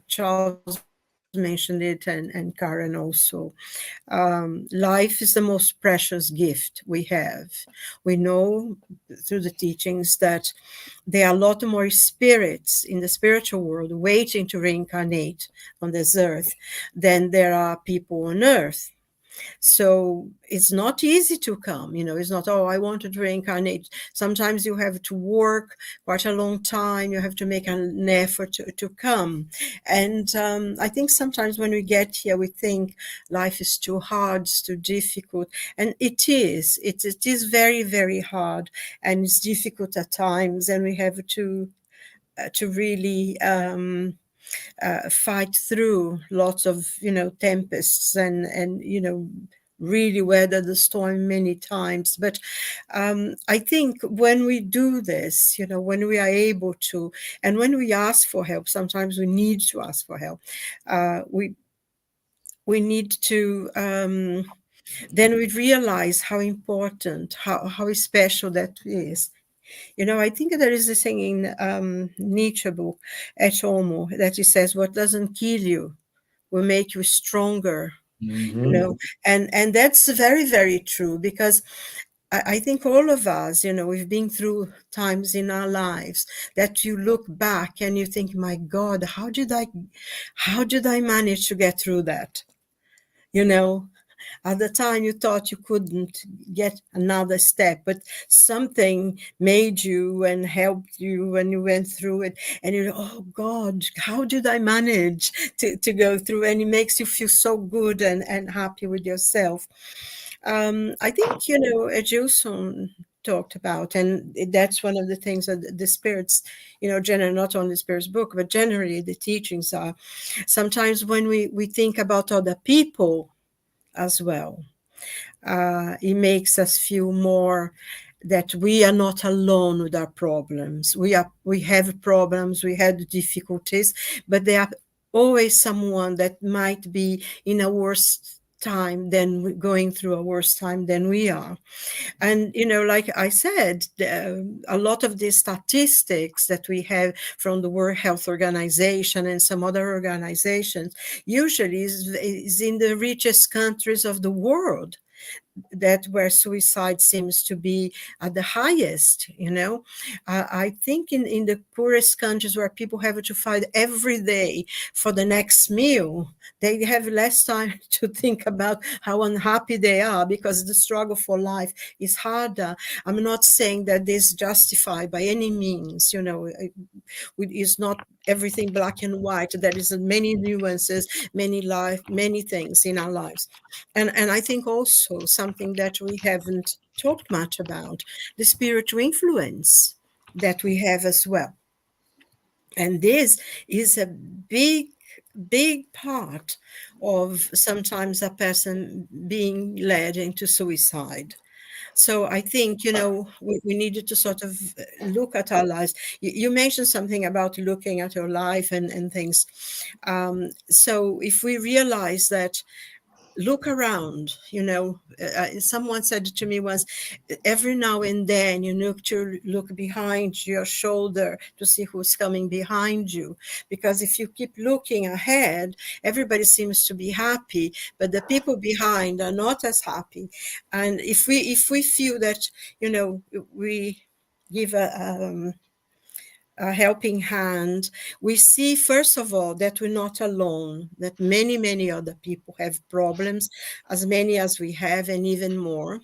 Charles mentioned it, and Karen also. Life is the most precious gift we have. We know through the teachings that there are a lot more spirits in the spiritual world waiting to reincarnate on this earth than there are people on earth. So it's not easy to come, it's not, oh, I wanted to reincarnate. Sometimes you have to work quite a long time. You have to make an effort to come. And I think sometimes when we get here, we think life is too hard, it's too difficult. And it is. It is very, very hard. And it's difficult at times. And we have to really fight through lots of tempests and really weather the storm many times. But I think when we do this, when we are able to, and when we ask for help, sometimes we need to ask for help. We need to then we realize how important, how special that is. I think there is a thing in Nietzsche book, Et Homo, that he says, what doesn't kill you will make you stronger. And that's very, very true, because I think all of us, we've been through times in our lives that you look back and you think, my God, how did I manage to get through that? At the time you thought you couldn't get another step, but something made you and helped you when you went through it. And you're, oh God, how did I manage to go through? And it makes you feel so good and happy with yourself. I think, Gilson talked about, and that's one of the things that the spirits, generally, not only the spirit's book, but generally the teachings are, sometimes when we think about other people as well, it makes us feel more that we are not alone with our problems. We have problems, we had difficulties, but there are always someone that might be in a worse time than going through a worse time than we are. And like I said, a lot of the statistics that we have from the World Health Organization and some other organizations usually is in the richest countries of the world. that where suicide seems to be at the highest, you know. I think in the poorest countries where people have to fight every day for the next meal, they have less time to think about how unhappy they are because the struggle for life is harder. I'm not saying that this is justified by any means, you know. It's not everything black and white. There is many nuances, many things in our lives. And I think also something that we haven't talked much about, the spiritual influence that we have as well. And this is a big part of sometimes a person being led into suicide. So I think, you know, we needed to sort of look at our lives. You mentioned something about looking at your life and things. So if we realize that, look around, you know, someone said to me once, every now and then you look behind your shoulder to see who's coming behind you, because if you keep looking ahead, everybody seems to be happy, but the people behind are not as happy. And if we feel that, you know, we give a helping hand, we see, first of all, that we're not alone, that many other people have problems, as many as we have, and even more.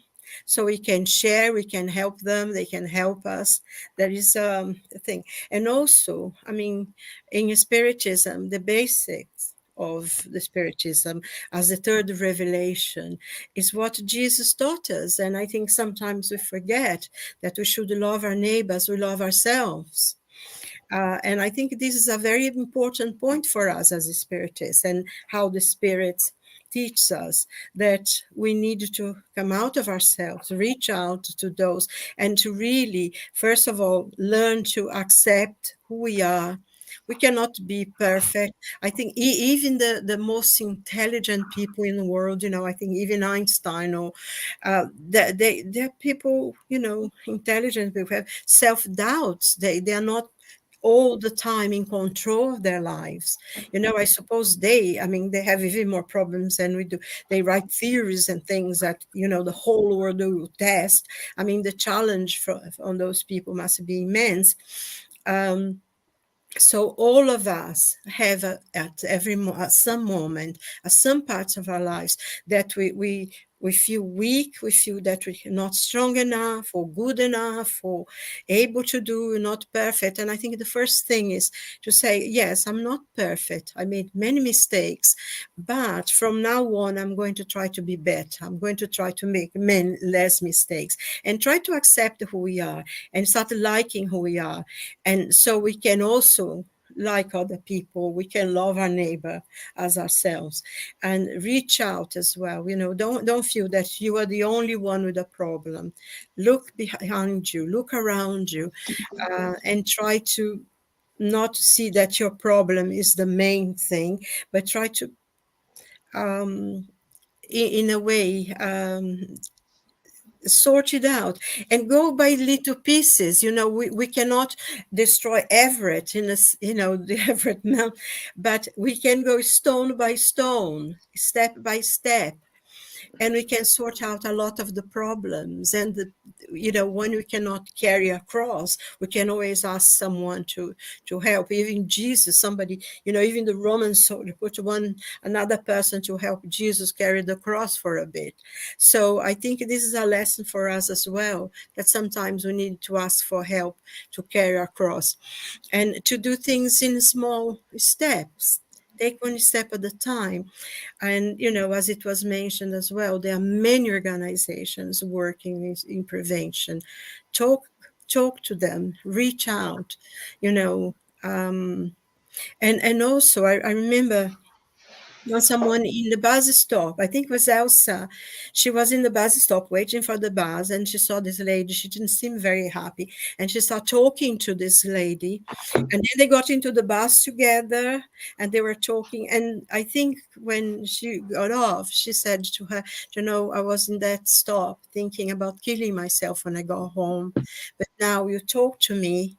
So we can share, we can help them, they can help us. That is a thing. And also, I mean, in Spiritism, the basics of the Spiritism as the third revelation is what Jesus taught us. And I think sometimes we forget that we should love our neighbors, we love ourselves. And I think this is a very important point for us as spiritists, and how the spirits teach us that we need to come out of ourselves, reach out to those, and to really, first of all, learn to accept who we are. We cannot be perfect. I think even the most intelligent people in the world, you know, I think even Einstein, or they're people, you know, intelligent people have self-doubts. They are not all the time in control of their lives. You know, I suppose they have even more problems than we do. They write theories and things that, you know, the whole world will test. I mean, the challenge on those people must be immense. So all of us have at some moment, at some parts of our lives, that we feel weak, we feel that we're not strong enough or good enough or able to do, not perfect. And I think the first thing is to say, yes, I'm not perfect. I made many mistakes, but from now on, I'm going to try to be better. I'm going to try to make less mistakes and try to accept who we are and start liking who we are. And so we can also like other people, we can love our neighbor as ourselves, and reach out as well. You know, don't feel that you are the only one with a problem. Look behind you, look around you, and try to not see that your problem is the main thing, but try to, in a way, sort it out and go by little pieces. You know, we cannot destroy Everett in a, you know, the Everett Mount, but we can go stone by stone, step by step, and we can sort out a lot of the problems. And you know, when we cannot carry a cross, we can always ask someone to help. Even Jesus, somebody, you know, even the Roman soldier put another person to help Jesus carry the cross for a bit. So I think this is a lesson for us as well, that sometimes we need to ask for help to carry our cross, and to do things in small steps. Take one step at a time. And, you know, as it was mentioned as well, there are many organizations working in prevention. Talk to them, reach out, you know. And also, I remember someone in the bus stop, I think it was Elsa. She was in the bus stop waiting for the bus, and she saw this lady. She didn't seem very happy, and she started talking to this lady, and then they got into the bus together, and they were talking. And I think when she got off, she said to her, you know, I was in that stop thinking about killing myself when I got home, but now you talk to me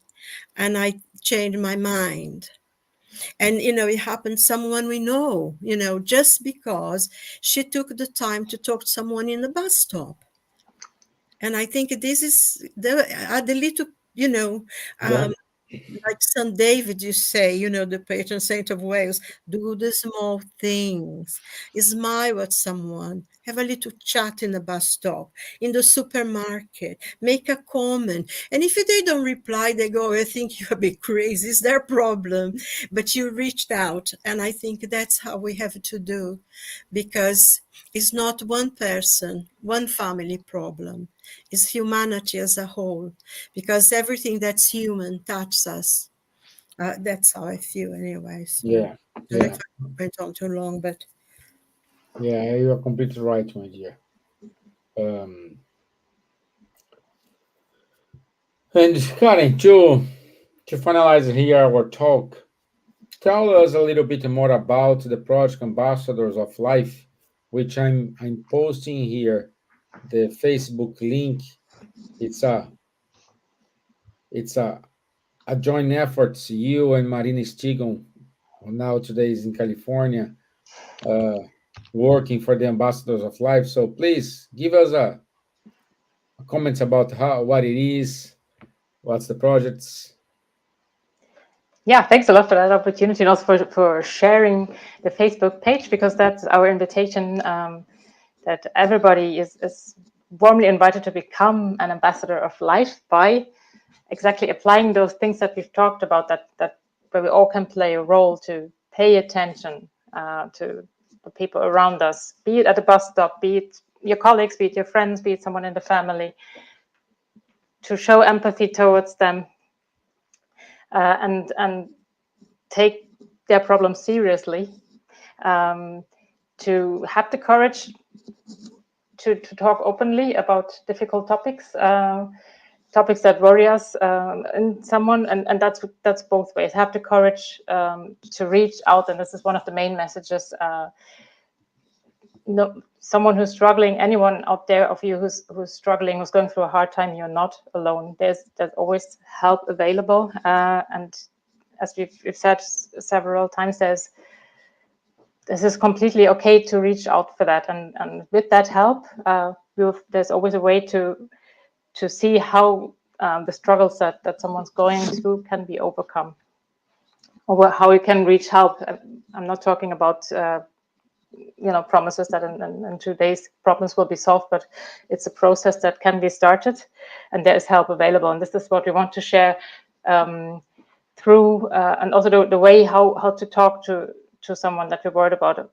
and I changed my mind. And, it happened someone we know, just because she took the time to talk to someone in the bus stop. And I think this is the little, Yeah. like St. David, you say, the patron saint of Wales, do the small things, smile at someone, have a little chat in the bus stop, in the supermarket, make a comment. And if they don't reply, they go, I think you're a bit crazy, it's their problem. But you reached out. And I think that's how we have to do, because it's not one person, one family problem. It's humanity as a whole, because everything that's human touches us. That's how I feel anyway. So Yeah. I don't know Yeah. if I went on too long, but Yeah. You are completely right, my dear. Um, and Karen, to finalize here our talk, tell us a little bit more about the project Ambassadors of Life, which I'm posting here the Facebook link. It's a joint effort. You and Marina Stigon, who now today is in California, uh, working for the Ambassadors of Life. So please give us a comments about what it is, what's the projects. Yeah, thanks a lot for that opportunity, and also for sharing the Facebook page, because that's our invitation, that everybody is warmly invited to become an ambassador of life by exactly applying those things that we've talked about, that where we all can play a role to pay attention to the people around us, be it at the bus stop, be it your colleagues, be it your friends, be it someone in the family, to show empathy towards them, and take their problems seriously, to have the courage to talk openly about difficult topics, topics that worry us, in someone, and that's both ways. Have the courage to reach out, and this is one of the main messages. No, someone who's struggling, anyone out there of you who's struggling, who's going through a hard time, you're not alone. There's always help available, and as we've said several times, this is completely okay to reach out for that, and with that help, there's always a way to see how the struggles that someone's going through can be overcome, or how you can reach help. I'm not talking about promises that in 2 days problems will be solved, but it's a process that can be started, and there is help available. And this is what we want to share through, and also the way how to talk to someone that we're worried about.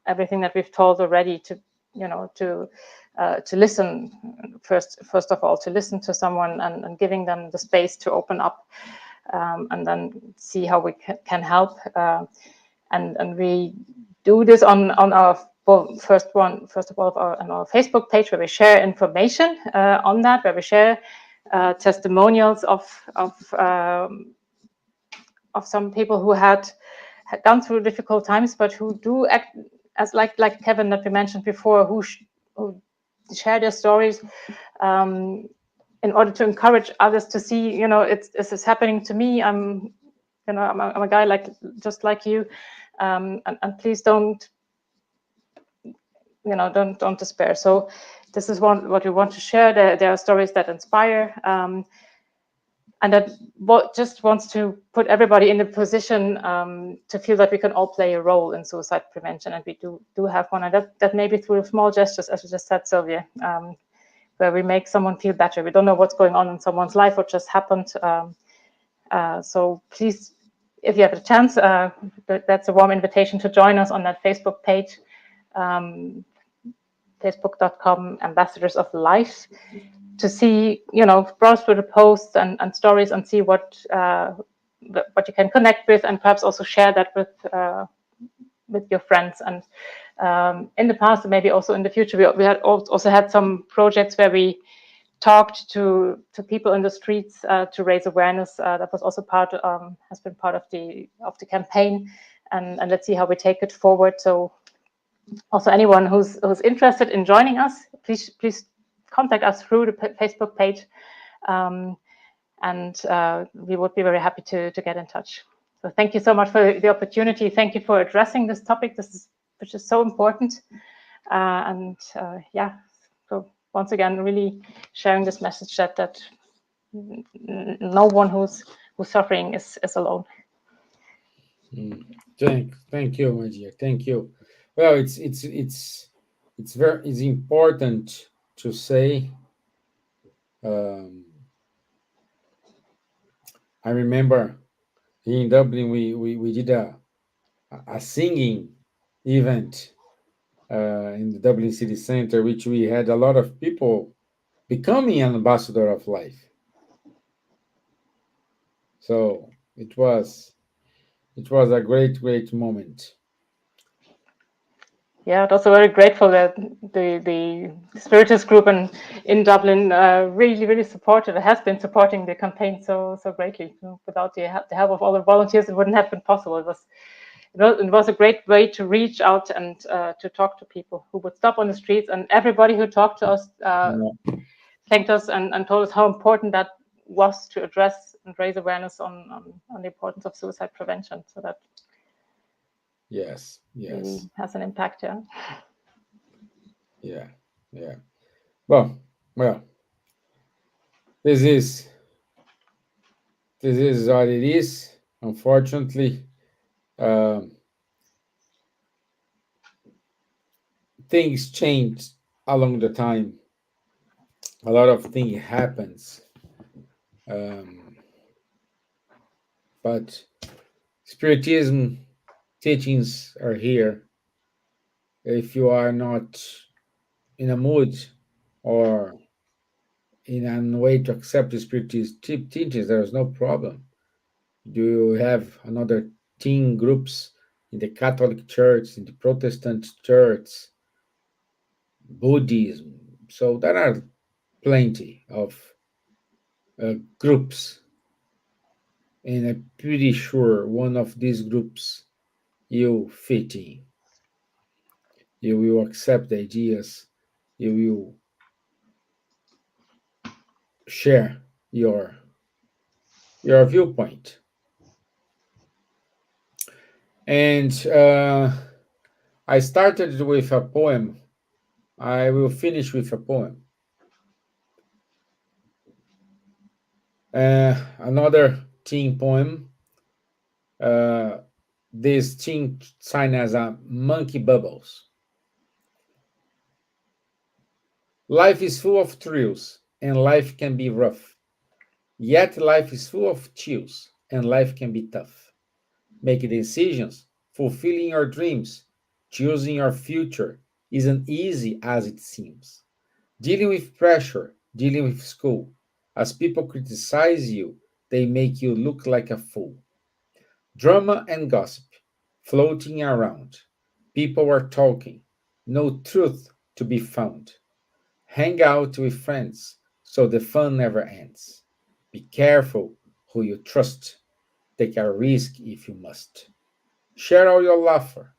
Everything that we've told already, to listen first of all, to listen to someone, and giving them the space to open up, and then see how we can help. And we do this on our first of all on our Facebook page, where we share information on that, where we share testimonials of some people who had gone through difficult times, but who do act as like Kevin that we mentioned before, who share their stories in order to encourage others to see, this is happening to me. I'm a guy just like you, and please don't despair. So this is what we want to share. There are stories that inspire, and that just wants to put everybody in a position to feel that we can all play a role in suicide prevention, and we do have one, and that maybe through small gestures, as you just said, Silvia, where we make someone feel better. We don't know what's going on in someone's life, what just happened. So please, if you have a chance, that's a warm invitation to join us on that Facebook page, facebook.com Ambassadors of Life, to see, browse through the posts and stories, and see what you can connect with, and perhaps also share that with your friends. And in the past, and maybe also in the future, we had also had some projects where we talked to people in the streets to raise awareness. That was also has been part of the campaign, and let's see how we take it forward. So also anyone who's interested in joining us, please contact us through the Facebook page, and we would be very happy to get in touch. So thank you so much for the opportunity. Thank you for addressing this topic, which is so important. Yeah, so once again, really sharing this message that no one who's suffering is alone. Thank you, my dear. Thank you. Well, it's important to say. I remember in Dublin we did a singing event in the Dublin City Center, which we had a lot of people becoming an ambassador of life. So it was a great moment. Yeah, also very grateful that the Spiritus group in Dublin really supported, or has been supporting the campaign so greatly. Without the help of all the volunteers, it wouldn't have been possible. It was a great way to reach out and to talk to people who would stop on the streets, and everybody who talked to us thanked us and told us how important that was to address and raise awareness on the importance of suicide prevention. So that Yes. really has an impact. Yeah. Well, this is what it is. Unfortunately, things change along the time. A lot of things happens, but Spiritism teachings are here. If you are not in a mood or in a way to accept the Spiritist teachings, there is no problem. Do you have another teen groups in the Catholic Church, in the Protestant Church, Buddhism? So there are plenty of groups, and I'm pretty sure one of these groups you fit in. You will accept the ideas. You will share your viewpoint. And I started with a poem. I will finish with a poem. Another teen poem. This teen sign as a monkey bubbles. Life is full of thrills, and life can be rough. Yet life is full of chills, and life can be tough. Making decisions, fulfilling your dreams, choosing your future isn't easy as it seems. Dealing with pressure, dealing with school. As people criticize you, they make you look like a fool. Drama and gossip floating around. People are talking, no truth to be found. Hang out with friends so the fun never ends. Be careful who you trust. Take a risk if you must. Share all your laughter.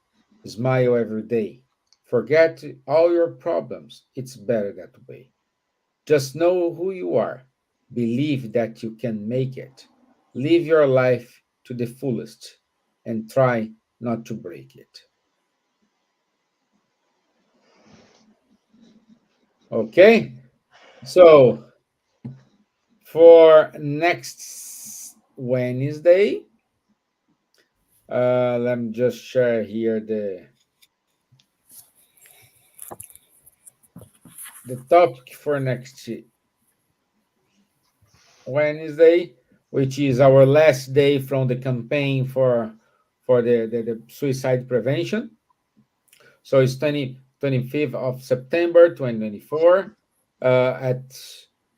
Smile every day. Forget all your problems. It's better that way. Just know who you are. Believe that you can make it. Live your life to the fullest and try not to break it. Okay? So, for next Wednesday, let me just share here the topic for next Wednesday, which is our last day from the campaign for the suicide prevention. So it's 25th of September 2024 at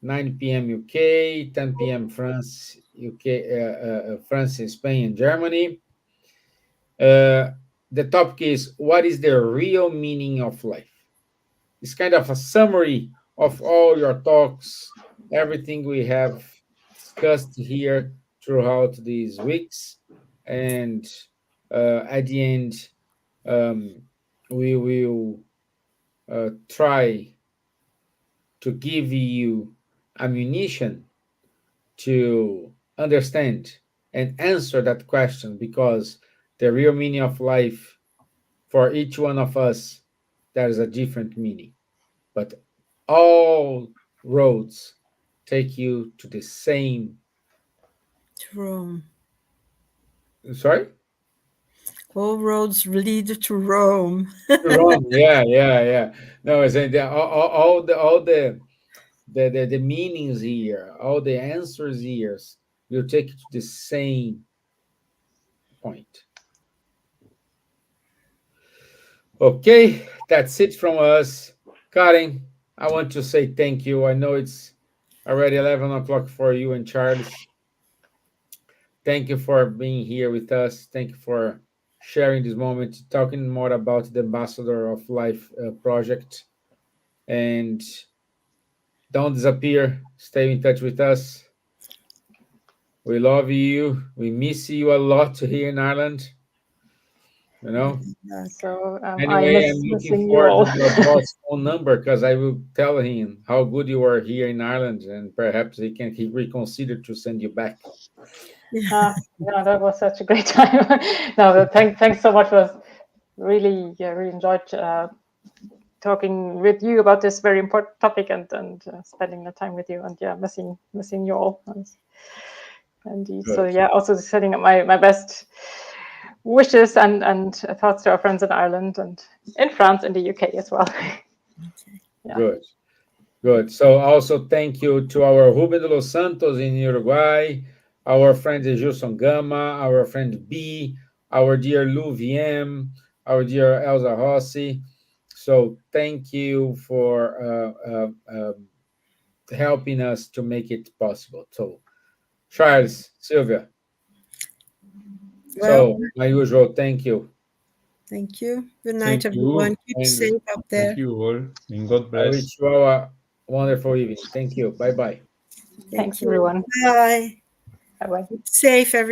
9 p.m. UK, 10 p.m. France, France, Spain, and Germany. The topic is, what is the real meaning of life? It's kind of a summary of all your talks, everything we have discussed here throughout these weeks. And at the end, we will try to give you ammunition to understand and answer that question, because the real meaning of life for each one of us, there is a different meaning. But all roads take you to the same. To Rome. Sorry? All roads lead to Rome. Rome. Yeah, yeah, yeah. No, I saying all the meanings here, all the answers here will take you to the same point. Okay, that's it from us. Karen, I want to say thank you. I know it's already 11 o'clock for you and Charles. Thank you for being here with us. Thank you for sharing this moment, talking more about the Ambassador of Life project. And don't disappear. Stay in touch with us. We love you. We miss you a lot here in Ireland. You know. So I Anyway, I'm miss looking missing you for all. your boss' phone number, because I will tell him how good you are here in Ireland, and perhaps he reconsider to send you back. No, that was such a great time. No, thanks so much. Was really really enjoyed talking with you about this very important topic, and spending the time with you, and yeah, missing you all. And so yeah, also sending up my best wishes and thoughts to our friends in Ireland and in France and the UK as well. Yeah. Good. So also thank you to our Ruben de los Santos in Uruguay, our friend Gilson Gama, our friend B, our dear Lou VM, our dear Elsa Rossi. So thank you for helping us to make it possible. So Charles, Silvia. Well, So my usual thank you. thank you. Good Thank night, everyone. you. Keep And safe up there. Thank you all. And God I bless. wish you all a wonderful evening. Thank you. Bye-bye. Thank Thanks you. everyone. Bye. Bye bye. Keep safe, everyone.